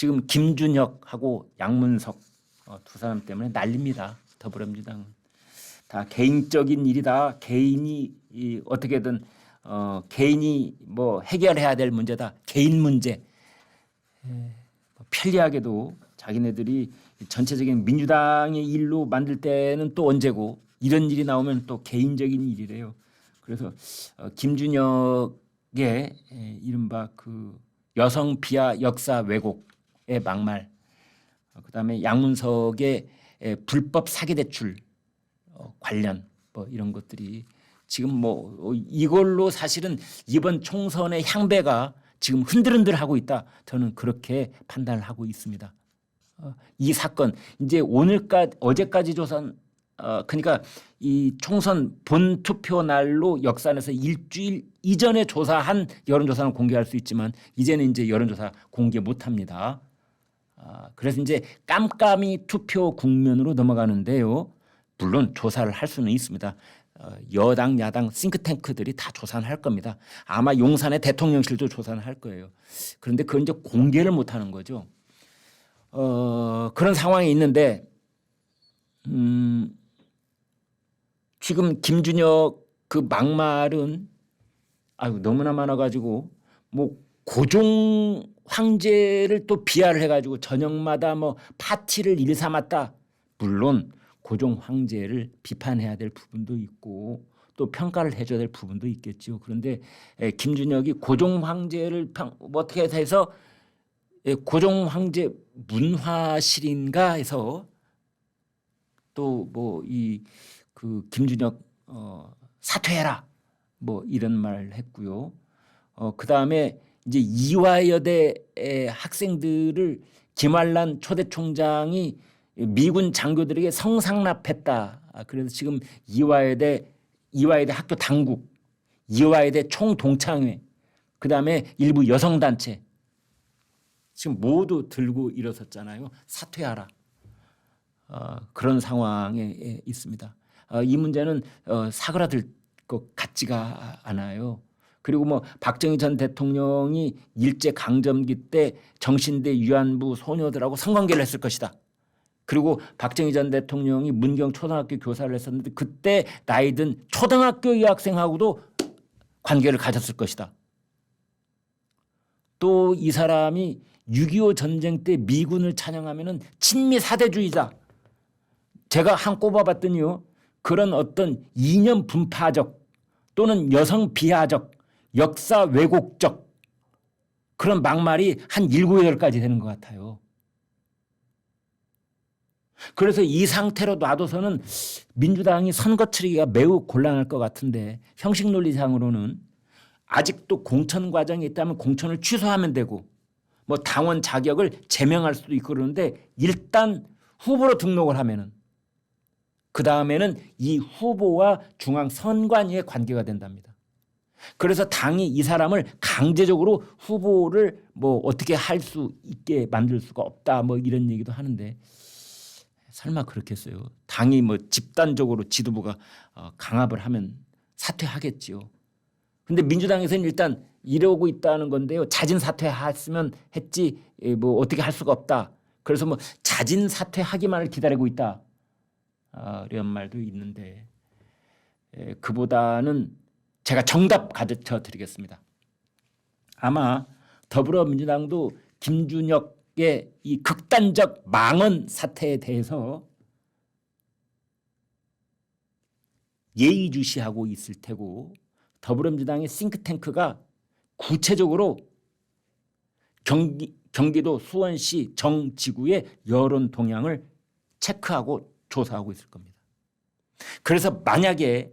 지금 김준혁하고 양문석 두 사람 때문에 난립니다. 더불어민주당은 다 개인적인 일이다. 개인이 어떻게든 개인이 뭐 해결해야 될 문제다. 개인 문제. 편리하게도 자기네들이 전체적인 민주당의 일로 만들 때는 또 언제고 이런 일이 나오면 또 개인적인 일이래요. 그래서 김준혁의 이른바 그 여성 비하 역사 왜곡의 막말, 그다음에 양문석의 불법 사기 대출 관련 뭐 이런 것들이 지금 뭐 이걸로 사실은 이번 총선의 향배가 지금 흔들흔들하고 있다. 저는 그렇게 판단을 하고 있습니다. 이 사건 이제 오늘까지 어제까지 조사 그러니까 이 총선 본 투표 날로 역산해서 일주일 이전에 조사한 여론조사는 공개할 수 있지만 이제는 이제 여론조사 공개 못합니다. 그래서 이제 깜깜이 투표 국면으로 넘어가는데요. 물론 조사를 할 수는 있습니다. 여당 야당 싱크탱크들이 다 조사는 할 겁니다. 아마 용산의 대통령실도 조사는 할 거예요. 그런데 그건 이제 공개를 못하는 거죠. 그런 상황이 있는데 지금 김준혁 그 막말은 너무나 많아가지고 뭐 고종 황제를 또 비하를 해가지고 저녁마다 뭐 파티를 일삼았다. 물론 고종 황제를 비판해야 될 부분도 있고 또 평가를 해줘야 될 부분도 있겠죠. 그런데 김준혁이 고종 황제를 어떻게 해서 고종 황제 문화실인가 해서 또 뭐 이 그 김준혁 사퇴해라 뭐 이런 말을 했고요. 그다음에 이제 이화여대 학생들을 김환란 초대 총장이 미군 장교들에게 성상납했다. 그래서 지금 이화여대 학교 당국, 이화여대 총동창회, 그다음에 일부 여성단체 지금 모두 들고 일어섰잖아요. 사퇴하라. 그런 상황에 있습니다. 이 문제는 사그라들 것 같지가 않아요. 그리고 뭐 박정희 전 대통령이 일제 강점기 때 정신대 위안부 소녀들하고 성관계를 했을 것이다. 그리고 박정희 전 대통령이 문경 초등학교 교사를 했었는데 그때 나이 든 초등학교 여학생하고도 관계를 가졌을 것이다. 또 이 사람이 6.25 전쟁 때 미군을 찬양하면은 친미 사대주의자. 제가 한 꼽아봤더니요. 그런 어떤 이념 분파적 또는 여성 비하적 역사 왜곡적 그런 막말이 한 7, 8가지 되는 것 같아요. 그래서 이 상태로 놔둬서는 민주당이 선거 치르기가 매우 곤란할 것 같은데 형식 논리상으로는 아직도 공천 과정이 있다면 공천을 취소하면 되고 뭐 당원 자격을 제명할 수도 있고 그러는데 일단 후보로 등록을 하면은 그 다음에는 이 후보와 중앙선관위의 관계가 된답니다. 그래서 당이 이 사람을 강제적으로 후보를 뭐 어떻게 할 수 있게 만들 수가 없다 뭐 이런 얘기도 하는데 설마 그렇겠어요. 당이 뭐 집단적으로 지도부가 강압을 하면 사퇴하겠지요. 근데 민주당에서는 일단 이러고 있다는 건데요. 자진 사퇴했으면 했지 뭐 어떻게 할 수가 없다. 그래서 뭐 자진 사퇴하기만을 기다리고 있다. 이런 말도 있는데 그보다는 제가 정답 가르쳐 드리겠습니다. 아마 더불어민주당도 김준혁의 이 극단적 망언 사태에 대해서 예의주시하고 있을 테고 더불어민주당의 싱크탱크가 구체적으로 경기도 수원시 정지구의 여론 동향을 체크하고 조사하고 있을 겁니다. 그래서 만약에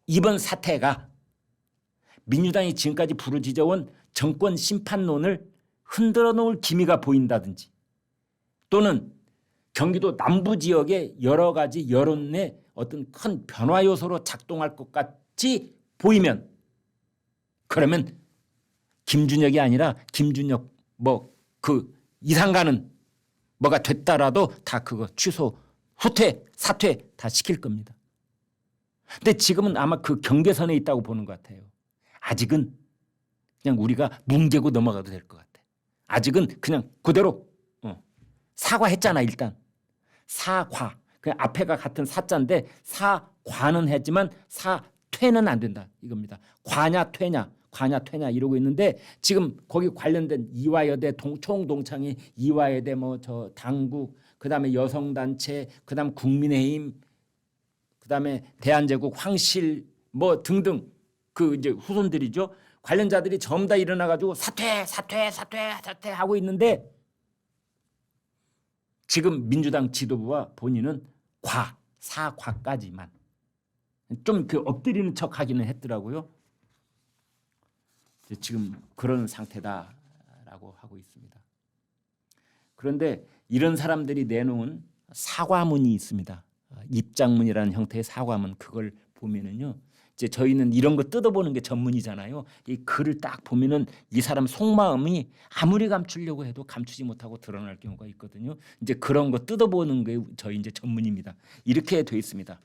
이번 사태가 민주당이 지금까지 부르짖어온 정권 심판론을 흔들어 놓을 기미가 보인다든지 또는 경기도 남부 지역의 여러 가지 여론의 어떤 큰 변화 요소로 작동할 것 같이 보이면 그러면 김준혁이 아니라 김준혁 뭐 그 이상가는 뭐가 됐다라도 다 그거 취소 후퇴 사퇴 다 시킬 겁니다. 근데 지금은 아마 그 경계선에 있다고 보는 것 같아요. 아직은 그냥 우리가 뭉개고 넘어가도 될 것 같아요. 아직은 그냥 그대로 사과했잖아. 일단 사과. 그냥 앞에가 같은 사자인데 사과는 했지만 사퇴는 안 된다 이겁니다. 과냐 퇴냐 과냐 퇴냐 이러고 있는데 지금 거기 관련된 이화여대 총동창회 이화여대 뭐 저 당국 그다음에 여성단체 그다음 국민의힘 그다음에 대한제국 황실 뭐 등등 그 이제 후손들이죠. 관련자들이 전부 다 일어나 가지고 사퇴 하고 있는데 지금 민주당 지도부와 본인은 사과까지만 좀 그 엎드리는 척 하기는 했더라고요. 지금 그런 상태다라고 하고 있습니다. 그런데 이런 사람들이 내놓은 사과문이 있습니다. 입장문이라는 형태의 사과문 그걸 보면은요. 이제 저희는 이런 거 뜯어보는 게 전문이잖아요. 이 글을 딱 보면은 이 사람 속마음이 아무리 감추려고 해도 감추지 못하고 드러날 경우가 있거든요. 이제 그런 거 뜯어보는 게 저희 이제 전문입니다. 이렇게 돼 있습니다.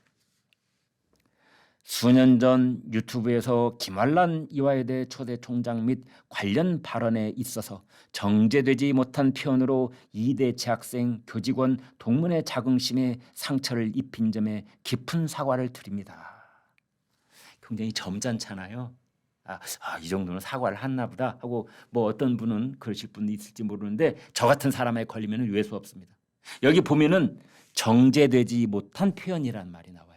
수년 전 유튜브에서 김환란 이화여대 초대 총장 및 관련 발언에 있어서 정제되지 못한 표현으로 이대 재학생, 교직원, 동문의 자긍심에 상처를 입힌 점에 깊은 사과를 드립니다. 굉장히 점잖잖아요. 이 정도는 사과를 했나 보다 하고 뭐 어떤 분은 그러실 분이 있을지 모르는데 저 같은 사람에 걸리면 외수 없습니다. 여기 보면은 정제되지 못한 표현이란 말이 나와요.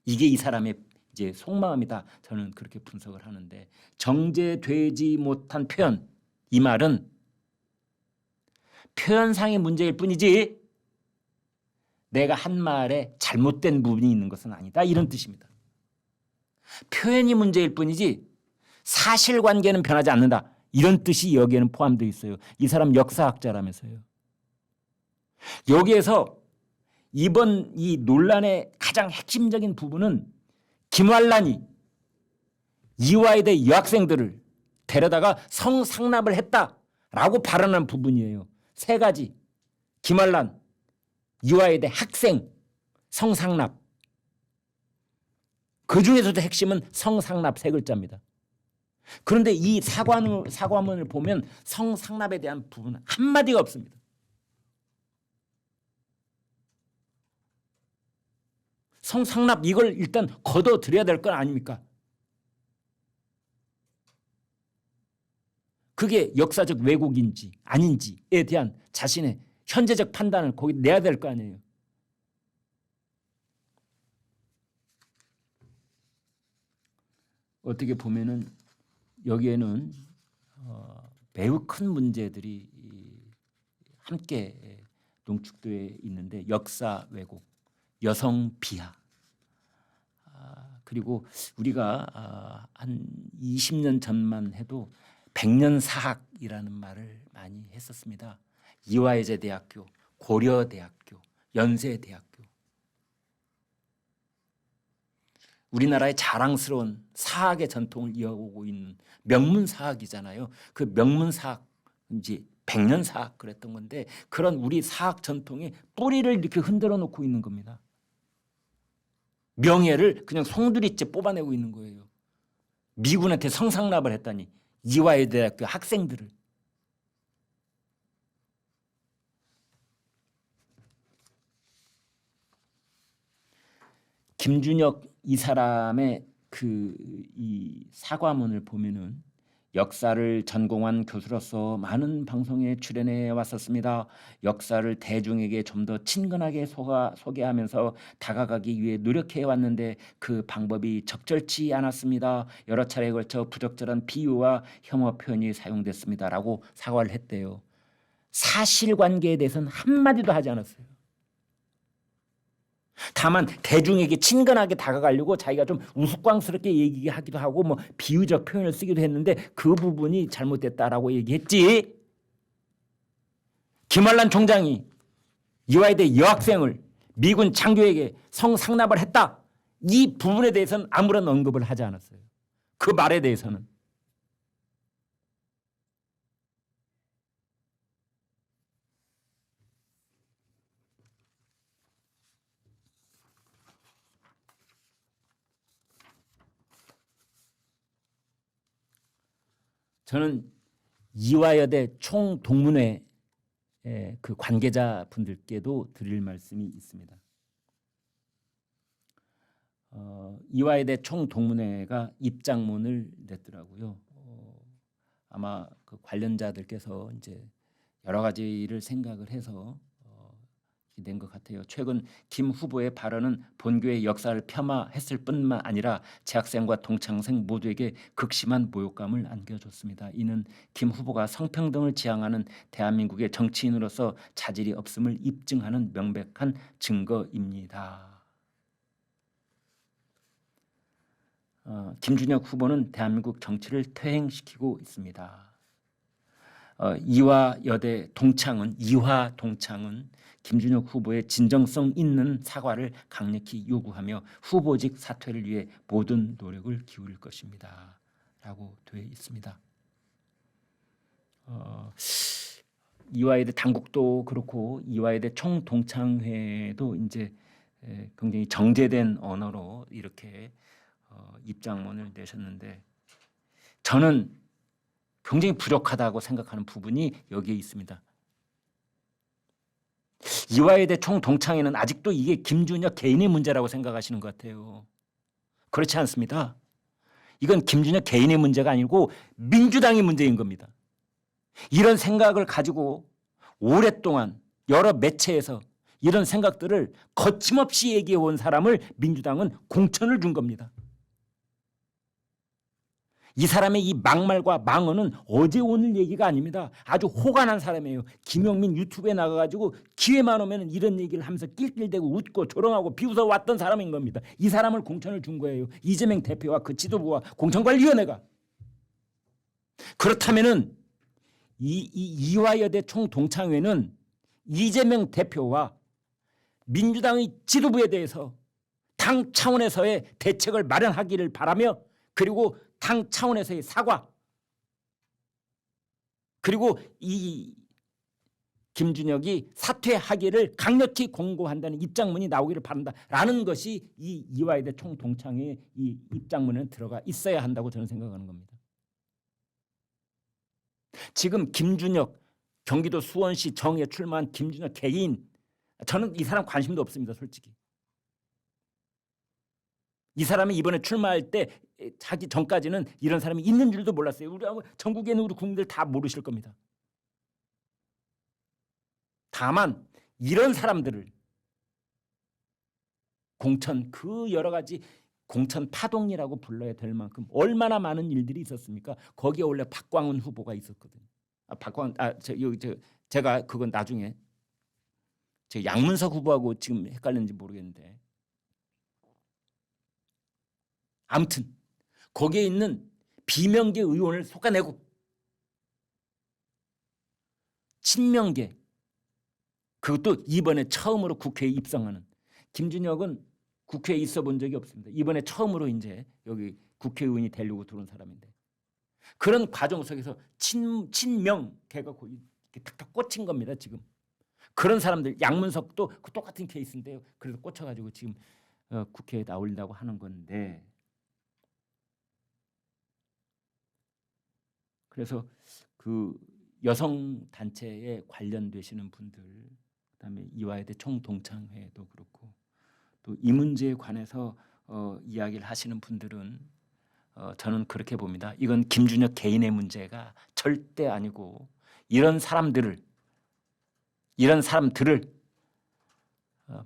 이게 이 사람의 이제 속마음이다. 저는 그렇게 분석을 하는데 정제되지 못한 표현 이 말은 표현상의 문제일 뿐이지 내가 한 말에 잘못된 부분이 있는 것은 아니다. 이런 뜻입니다. 표현이 문제일 뿐이지 사실관계는 변하지 않는다. 이런 뜻이 여기에는 포함되어 있어요. 이 사람 역사학자라면서요. 여기에서 이번 이 논란의 가장 핵심적인 부분은 김환란이 이화여대 여학생들을 데려다가 성상납을 했다라고 발언한 부분이에요. 세 가지. 김환란, 이화여대 학생, 성상납. 그중에서도 핵심은 성상납 세 글자입니다. 그런데 이 사과문을 보면 성상납에 대한 부분은 한마디가 없습니다. 성상납 이걸 일단 걷어들여야 될 건 아닙니까? 그게 역사적 왜곡인지 아닌지에 대한 자신의 현재적 판단을 거기 내야 될 거 아니에요. 어떻게 보면은 여기에는 매우 큰 문제들이 함께 농축되어 있는데 역사 왜곡, 여성 비하 그리고 우리가 한 20년 전만 해도 백년사학이라는 말을 많이 했었습니다. 이화여대 대학교, 고려대학교, 연세대학교 우리나라의 자랑스러운 사학의 전통을 이어오고 있는 명문사학이잖아요. 그 명문사학 이제 백년사학 그랬던 건데 그런 우리 사학 전통의 뿌리를 이렇게 흔들어 놓고 있는 겁니다. 명예를 그냥 송두리째 뽑아내고 있는 거예요. 미군한테 성상납을 했다니 이화여대 대학교 학생들을. 김준혁 이 사람의 이 사과문을 보면은 역사를 전공한 교수로서 많은 방송에 출연해 왔었습니다. 역사를 대중에게 좀 더 친근하게 소개하면서 다가가기 위해 노력해 왔는데 그 방법이 적절치 않았습니다. 여러 차례에 걸쳐 부적절한 비유와 혐오 표현이 사용됐습니다라고 사과를 했대요. 사실관계에 대해서는 한마디도 하지 않았어요. 다만 대중에게 친근하게 다가가려고 자기가 좀 우스꽝스럽게 얘기하기도 하고 뭐 비유적 표현을 쓰기도 했는데 그 부분이 잘못됐다라고 얘기했지. 김환란 총장이 이화여대 여학생을 미군 장교에게 성상납을 했다. 이 부분에 대해서는 아무런 언급을 하지 않았어요. 그 말에 대해서는. 저는 이화여대 총동문회 그 관계자분들께도 드릴 말씀이 있습니다. 이화여대 총동문회가 입장문을 냈더라고요. 아마 그 관련자들께서 이제 여러 가지를 생각을 해서 된 것 같아요. 최근 김 후보의 발언은 본교의 역사를 폄하했을 뿐만 아니라 재학생과 동창생 모두에게 극심한 모욕감을 안겨줬습니다. 이는 김 후보가 성평등을 지향하는 대한민국의 정치인으로서 자질이 없음을 입증하는 명백한 증거입니다. 김준혁 후보는 대한민국 정치를 퇴행시키고 있습니다. 이화여대 동창은 김준혁 후보의 진정성 있는 사과를 강력히 요구하며 후보직 사퇴를 위해 모든 노력을 기울일 것입니다. 라고 되어 있습니다. 이화여대 당국도 그렇고 이화여대 총동창회도 이제 굉장히 정제된 언어로 이렇게 입장문을 내셨는데 저는 굉장히 부족하다고 생각하는 부분이 여기에 있습니다. 이화여대 총동창회는 아직도 이게 김준혁 개인의 문제라고 생각하시는 것 같아요. 그렇지 않습니다. 이건 김준혁 개인의 문제가 아니고 민주당의 문제인 겁니다. 이런 생각을 가지고 오랫동안 여러 매체에서 이런 생각들을 거침없이 얘기해 온 사람을 민주당은 공천을 준 겁니다. 이 사람의 이 막말과 망언은 어제 오늘 얘기가 아닙니다. 아주 호가 난 사람이에요. 김용민 유튜브에 나가가지고 기회만 오면 이런 얘기를 하면서 낄낄대고 웃고 조롱하고 비웃어 왔던 사람인 겁니다. 이 사람을 공천을 준 거예요. 이재명 대표와 그 지도부와 공천관리위원회가. 그렇다면은 이화여대 총동창회는 이재명 대표와 민주당의 지도부에 대해서 당 차원에서의 대책을 마련하기를 바라며 그리고 당 차원에서의 사과 그리고 이 김준혁이 사퇴하기를 강력히 공고한다는 입장문이 나오기를 바란다라는 것이 이 이화여대 총동창회의 이 입장문에 들어가 있어야 한다고 저는 생각하는 겁니다. 지금 김준혁 경기도 수원시 정에 출마한 김준혁 개인 저는 이 사람 관심도 없습니다. 솔직히. 이 사람이 이번에 출마할 때 자기 전까지는 이런 사람이 있는 줄도 몰랐어요. 우리 전국에 있는 우리 국민들 다 모르실 겁니다. 다만 이런 사람들을 공천 그 여러 가지 공천 파동이라고 불러야 될 만큼 얼마나 많은 일들이 있었습니까? 거기에 원래 박광훈 후보가 있었거든요. 제가 그건 나중에 제 양문석 후보하고 지금 헷갈리는지 모르겠는데 아무튼 거기에 있는 비명계 의원을 솎아내고 친명계 그것도 이번에 처음으로 국회에 입성하는 김준혁은 국회에 있어 본 적이 없습니다. 이번에 처음으로 이제 여기 국회의원이 되려고 들어온 사람인데 그런 과정 속에서 친명계가 이렇게 탁탁 꽂힌 겁니다. 지금 그런 사람들 양문석도 그 똑같은 케이스인데요. 그래서 꽂혀가지고 지금 국회에 나올린다고 하는 건데 그래서 그 여성 단체에 관련되시는 분들 그다음에 이화여대 총동창회도 그렇고 또 이 문제에 관해서 이야기를 하시는 분들은 저는 그렇게 봅니다. 이건 김준혁 개인의 문제가 절대 아니고 이런 사람들을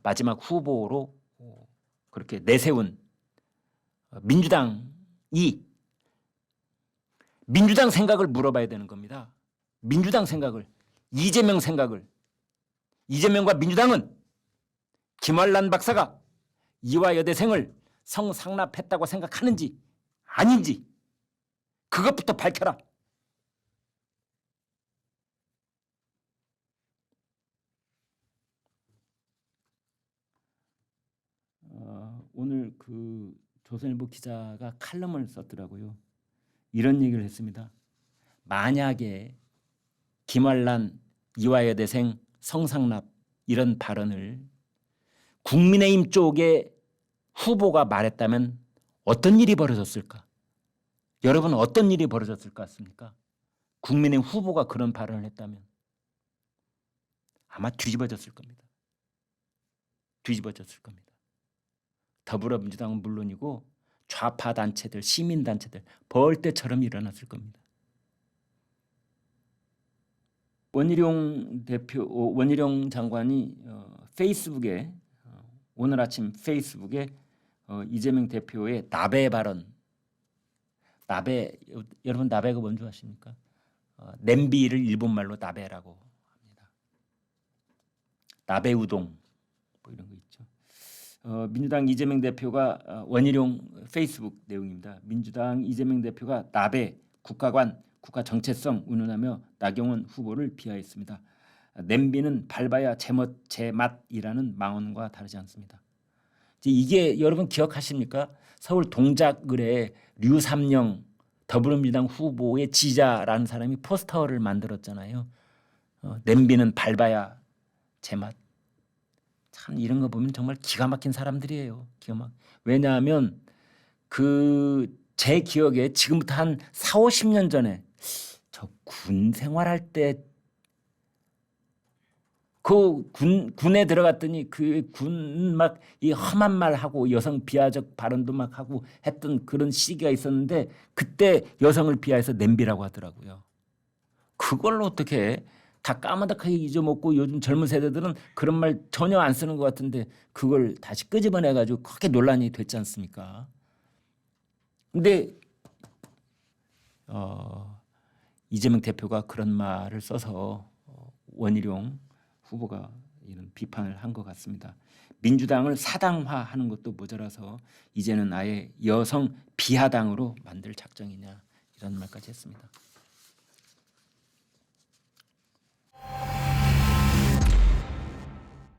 마지막 후보로 그렇게 내세운 민주당 생각을 물어봐야 되는 겁니다. 민주당 생각을 이재명과 민주당은 김환란 박사가 이화여대생을 성상납했다고 생각하는지 아닌지 그것부터 밝혀라. 오늘 그 조선일보 기자가 칼럼을 썼더라고요. 이런 얘기를 했습니다. 만약에 김환란 이화여대생 성상납 이런 발언을 국민의힘 쪽의 후보가 말했다면 어떤 일이 벌어졌을까? 여러분 어떤 일이 벌어졌을 것 같습니까? 국민의 후보가 그런 발언을 했다면 아마 뒤집어졌을 겁니다. 뒤집어졌을 겁니다. 더불어민주당은 물론이고 좌파 단체들, 시민 단체들 벌떼처럼 일어났을 겁니다. 원희룡 장관이 페이스북에 오늘 아침 페이스북에 이재명 대표의 나베 발언, 나베, 여러분 나베가 뭔지 아십니까? 냄비를 일본말로 나베라고 합니다. 나베 우동 뭐 이런 거 있죠. 민주당 이재명 대표가 원희룡 페이스북 내용입니다. 민주당 이재명 대표가 나베 국가관 국가 정체성 운운하며 나경원 후보를 비하했습니다. 냄비는 밟아야 제맛이라는 망언과 다르지 않습니다. 이게 여러분 기억하십니까? 서울 동작을에 류삼영 더불어민주당 후보의 지지자라는 사람이 포스터를 만들었잖아요. 냄비는 밟아야 제맛. 참 이런 거 보면 정말 기가 막힌 사람들이에요. 왜냐하면 제 기억에 지금부터 한 4, 50년 전에 저 군 생활할 때 그 군에 들어갔더니 그 군 막 이 험한 말 하고 여성 비하적 발언도 막 하고 했던 그런 시기가 있었는데 그때 여성을 비하해서 냄비라고 하더라고요. 그걸로 어떻게 다 까마득하게 잊어먹고 요즘 젊은 세대들은 그런 말 전혀 안 쓰는 것 같은데 그걸 다시 끄집어내가지고 크게 논란이 됐지 않습니까? 근데 이재명 대표가 그런 말을 써서 원희룡 후보가 이런 비판을 한 것 같습니다. 민주당을 사당화하는 것도 모자라서 이제는 아예 여성 비하당으로 만들 작정이냐 이런 말까지 했습니다.